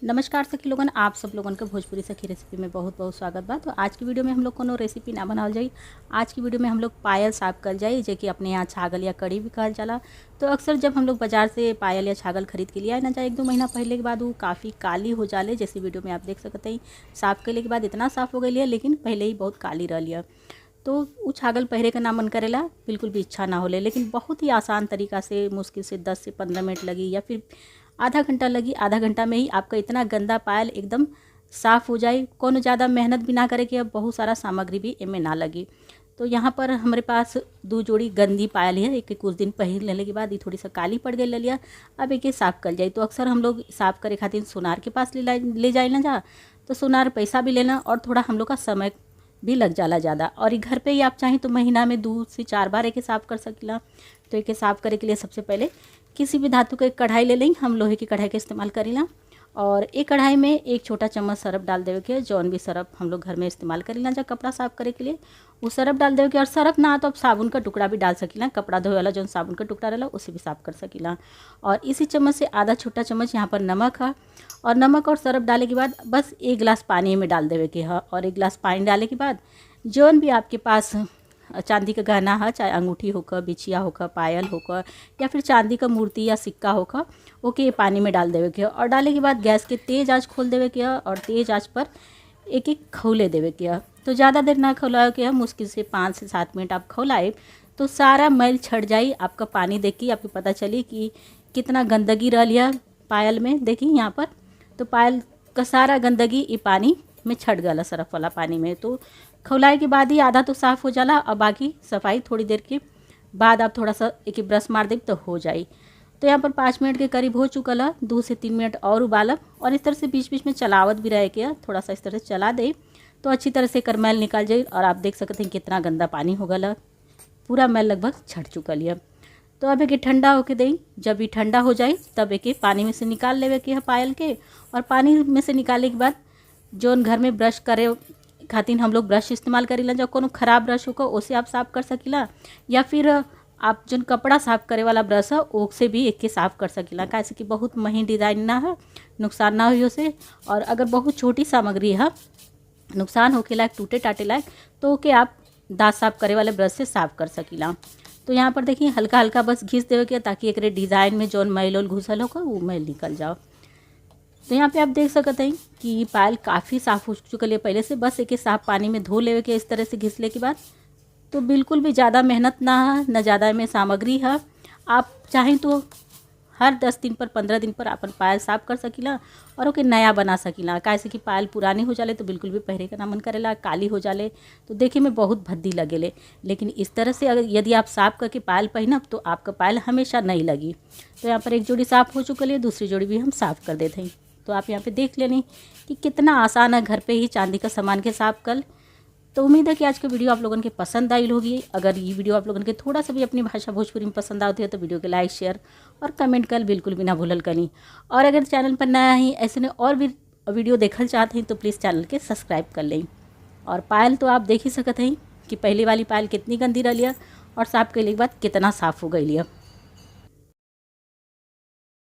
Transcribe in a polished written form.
नमस्कार सखी लोगन, आप सब लोगन के भोजपुरी सखी रेसिपी में बहुत बहुत स्वागत बा। तो आज की वीडियो में हम लोग कोनो रेसिपी ना बनावल जाई। आज की वीडियो में हम लोग पायल साफ कल जाई, जे कि अपने यहाँ छागल या कड़ी भी कहल जाला। तो अक्सर जब हम लोग बाजार से पायल या छागल खरीद के लिए आए ना जाए, 1-2 महीना पहले के बाद वो काफ़ी काली हो जाले। जैसे वीडियो में आप देख सकते हैं, साफ़ करने के बाद इतना साफ़ हो गई है, लेकिन पहले ही बहुत काली रह लिया। तो वो छागल पहरे का ना मन करेला, बिल्कुल भी इच्छा ना होले। लेकिन बहुत ही आसान तरीका से, मुश्किल से 10 से 15 मिनट लगी या फिर आधा घंटा लगी। आधा घंटा में ही आपका इतना गंदा पायल एकदम साफ़ हो जाए। कोनो ज़्यादा मेहनत भी ना करे कि अब बहुत सारा सामग्री भी इनमें ना लगी। तो यहाँ पर हमारे पास 2 जोड़ी गंदी पायल है। एक कुछ दिन पहन लेने के बाद ये थोड़ी सा काली पड़ गई ले लिया। अब एक साफ़ कर जाए। तो अक्सर हम लोग साफ़ करे खातिर सोनार के पास ले जाए ना जा, तो सोनार पैसा भी लेना और थोड़ा हम लोग का समय भी लग जाला ज़्यादा। और ये घर पे ही आप चाहें तो महीना में 2 से 4 बार एक साफ़ कर सकीला। तो एक साफ़ करे के लिए सबसे पहले किसी भी धातु के कढ़ाई ले लें। हम लोहे की कढ़ाई का इस्तेमाल करेला। और एक कढ़ाई में 1 छोटा चम्मच सरफ डाल देवे के, जौन भी सरफ हम लोग घर में इस्तेमाल करेला जब कपड़ा साफ़ करे के लिए, वो सरफ डाल देवे के। और सरफ ना तो आप साबुन का टुकड़ा भी डाल सकीला। कपड़ा धोए वाला जो साबुन का टुकड़ा रहेला उसे भी साफ़ कर सकीला। और इसी चम्मच से आधा छोटा चम्मच यहाँ पर नमक है। और नमक और सरफ डाले के बाद बस 1 गिलास पानी में डाल देवे के है। और 1 गिलास पानी डाले के बाद जौन भी आपके पास चांदी का गहना है, चाहे अंगूठी होकर, बिछिया होकर, पायल होकर, या फिर चांदी का मूर्ति या सिक्का होकर, ओके ये पानी में डाल देवे के। और डाले के बाद गैस के तेज़ आंच खोल देवे के और तेज़ आंच पर एक एक खौले देवे के। तो ज़्यादा देर ना खौलाए के, मुश्किल से 5 से 7 मिनट आप खौलाए तो सारा मैल छट जाई। आपका पानी देख के आपको पता चली कि कितना गंदगी रह लिया पायल में। देखिए यहाँ पर तो पायल का सारा गंदगी ये पानी में छट गया, सरफ वाला पानी में। तो खौलाए के बाद ही आधा तो साफ़ हो जाला और बाकी सफाई थोड़ी देर के बाद आप थोड़ा सा एक ब्रश मार दे तो हो जाए। तो यहाँ पर 5 मिनट के करीब हो चुकल है। 2 से 3 मिनट और उबालब और इस तरह से बीच बीच में चलावत भी रहे के, थोड़ा सा इस तरह से चला दे तो अच्छी तरह से करमैल निकाल जाए। और आप देख सकते हैं कितना गंदा पानी हो गया, पूरा मैल लगभग छट चुकल है। तो अब एक ठंडा होके दें। जब ये ठंडा हो जाए तब एक पानी में से निकाल लेवे के है पायल के। और पानी में से निकालने के बाद जौन घर में ब्रश करे खातिर हम लोग ब्रश इस्तेमाल करेला, जब कोनो ख़राब ब्रश होगा उसे आप साफ़ कर सकीला, या फिर आप जो कपड़ा साफ़ करे वाला ब्रश है उससे भी एक के साफ़ कर सकीला। कैसे कि बहुत महीन डिज़ाइन ना है, नुकसान ना हो उसे। और अगर बहुत छोटी सामग्री है, नुकसान होके लायक, टूटे टाटे लायक, तो ओके आप दांत साफ़ करे वाले ब्रश से साफ़ कर सकीला। तो यहाँ पर देखिए हल्का हल्का बस घिस देवे के, ताकि एक डिज़ाइन में जौन मैल उल घुसल होगा वो मैल निकल जाओ। तो यहाँ पे आप देख सकते हैं कि पायल काफ़ी साफ़ हो चुकल है पहले से। बस एक साफ़ पानी में धो लेवे के इस तरह से घिसले के बाद। तो बिल्कुल भी ज़्यादा मेहनत ना है, न ज़्यादा में सामग्री है। आप चाहें तो हर 10 दिन पर, 15 दिन पर अपन पायल साफ़ कर सकीला और ओके नया बना सकीला। कैसे कि पायल पुरानी हो जाले तो बिल्कुल भी पहरे का ना मन करेला, काली हो जाले तो देखे में बहुत भद्दी लगेले। लेकिन इस तरह से अगर यदि आप साफ़ करके पायल पहनब तो आपका पायल हमेशा नहीं लगी। तो यहाँ पर एक जोड़ी साफ़ हो चुकल है, दूसरी जोड़ी भी हम साफ़ कर देते हैं। तो आप यहाँ पे देख लेनी कि कितना आसान है घर पे ही चांदी का सामान के साफ़ कर। तो उम्मीद है कि आज का वीडियो आप लोगों के पसंद आई होगी। अगर ये वीडियो आप लोगों के थोड़ा सा भी अपनी भाषा भोजपुरी में पसंद आती है तो वीडियो के लाइक, शेयर और कमेंट कर बिल्कुल भी ना भूलल करी। और अगर चैनल पर नया ही ऐसे ने और भी वीडियो देखल चाहते हैं तो प्लीज़ चैनल के सब्सक्राइब कर लें। और पायल तो आप देख ही सकते हैं कि पहली वाली पायल कितनी गंदी रही है और साफ़ करने के बाद कितना साफ़ हो गई है।